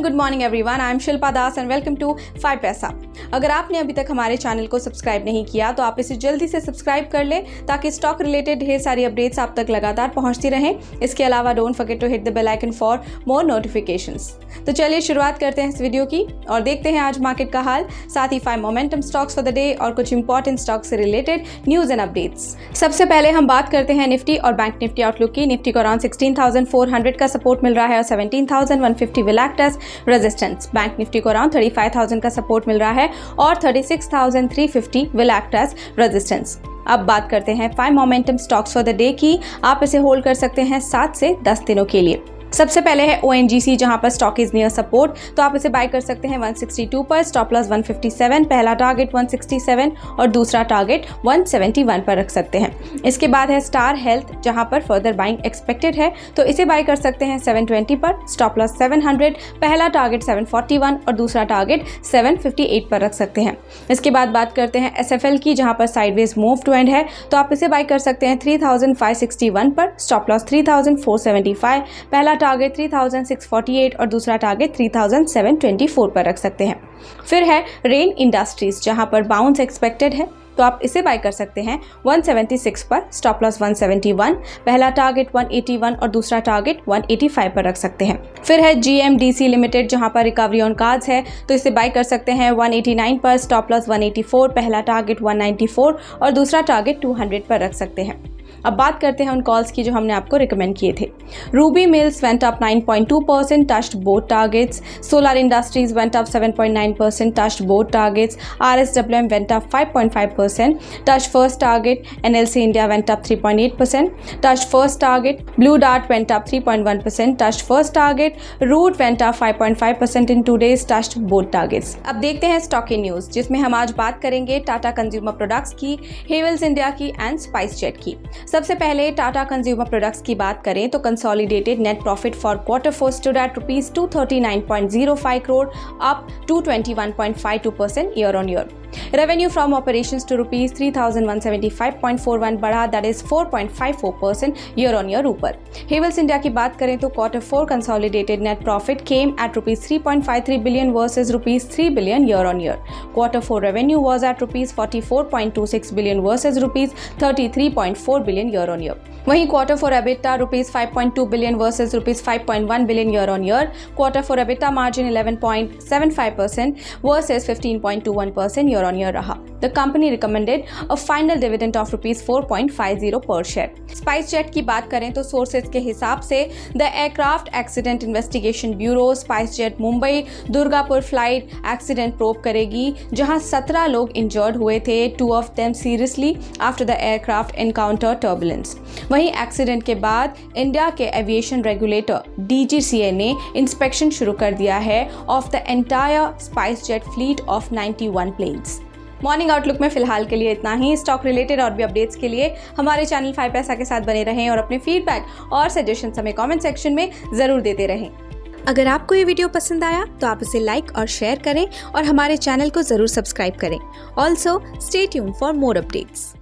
Good morning everyone, I am Shilpa Das and welcome to 5 Paisa. अगर आपने अभी तक हमारे चैनल को सब्सक्राइब नहीं किया तो आप इसे जल्दी से सब्सक्राइब कर लें ताकि स्टॉक रिलेटेड ढेर सारी अपडेट्स आप तक लगातार पहुंचती रहें। इसके अलावा don't forget to hit the bell icon for more notifications. तो चलिए शुरुआत करते हैं इस वीडियो की और देखते हैं आज मार्केट का हाल, साथ ही 5 momentum stocks for the day और कुछ इंपॉर्टेंट स्टॉक्स से रिलेटेड न्यूज एंड अपडेट्स। सबसे पहले हम बात करते हैं निफ्टी और बैंक निफ्टी आउटलुक की। निफ्टी को अराउंड 16,400 का सपोर्ट मिल रहा है और 17,150 will act as resistance. Bank Nifty को अराउंड 35,000 का सपोर्ट मिल रहा है और 36,350 विल एक्ट एज रेजिस्टेंस। अब बात करते हैं 5 momentum stocks for the day की। आप इसे होल्ड कर सकते हैं 7 से 10 दिनों के लिए। सबसे पहले है ONGC, जहां पर स्टॉक इज नियर सपोर्ट, तो आप इसे बाय कर सकते हैं 162 पर। स्टॉप लॉस 157, पहला टारगेट 167 और दूसरा टारगेट 171 पर रख सकते हैं। इसके बाद है स्टार हेल्थ, जहां पर फर्दर बाइंग एक्सपेक्टेड है, तो इसे बाय कर सकते हैं 720 पर। स्टॉप लॉस 700, पहला टारगेट 741 और दूसरा टारगेट 758 पर रख सकते हैं। इसके बाद बात करते हैं SFL की, जहां पर साइडवेज मूव टू एंड है, तो आप इसे बाय कर सकते हैं 3,561 पर। स्टॉप लॉस 3,475, पहला टारगेट 3,648 और दूसरा टारगेट 3,724 पर रख सकते हैं। फिर है रेन इंडस्ट्रीज, जहां पर बाउंस एक्सपेक्टेड है, तो आप इसे बाय कर सकते हैं 176 पर। स्टॉप लॉस 171, पहला टारगेट 181 और दूसरा टारगेट 185 पर रख सकते हैं। फिर है GMDC लिमिटेड, जहां पर रिकवरी ऑन कार्ड्स है, तो इसे बाय कर सकते हैं 189 पर। स्टॉप लॉस 184, पहला टारगेट 194 और दूसरा टारगेट 200 पर रख सकते हैं। अब बात करते हैं उन कॉल्स की जो हमने आपको रिकमेंड किए थे। Ruby Mills went up 9.2%, touched both targets. Solar Industries went up 7.9%, touched both targets. RSWM went up 5.5%, touched first target. NLC India went up 3.8%, touched first target. Blue Dart went up 3.1%, touched first target. Route went up 5.5% in 2 days, touched both targets. अब देखते हैं stock की news, जिसमें हम आज बात करेंगे Tata consumer products की, हेवल्स इंडिया की एंड स्पाइसजेट की। सबसे पहले टाटा कंज्यूमर प्रोडक्ट्स की बात करें तो consolidated net profit for Q4 stood at ₹239.05 crore, up 221.52% year on year. Revenue from operations to ₹3,175.41 बढ़ा, that is 4.54% year on year ऊपर। हेवल्स इंडिया की बात करें तो Q4 consolidated net profit came at ₹3.53 billion versus ₹3 billion year on year. Q4 revenue was at ₹44.26 billion versus ₹33.4 billion year on year. वहीं Q4 EBITDA ₹5.2 billion versus ₹5.1 billion year on year. Q4 EBITDA margin 11.75% versus 15.21% year on year रहा। The company recommended a final dividend of ₹4.50 per share. SpiceJet की बात करें तो sources के हिसाब से the aircraft accident investigation bureau SpiceJet Mumbai Durgapur flight accident probe करेगी, जहां 17 लोग इंजर्ड हुए थे, 2 of them seriously after the aircraft encountered turbulence। वहीं एक्सीडेंट के बाद इंडिया के एविएशन रेगुलेटर DGCA ने इंस्पेक्शन शुरू कर दिया है of the entire SpiceJet fleet of 91 planes. Morning outlook में फिलहाल के लिए इतना ही। स्टॉक रिलेटेड और भी अपडेट्स के लिए हमारे चैनल 5 पैसा के साथ बने रहें और अपने फीडबैक और सजेशंस हमें कमेंट सेक्शन में जरूर देते रहें। अगर आपको ये वीडियो पसंद आया तो आप इसे लाइक और शेयर करें और हमारे चैनल को जरूर सब्सक्राइब करें। Also stay tuned for more updates.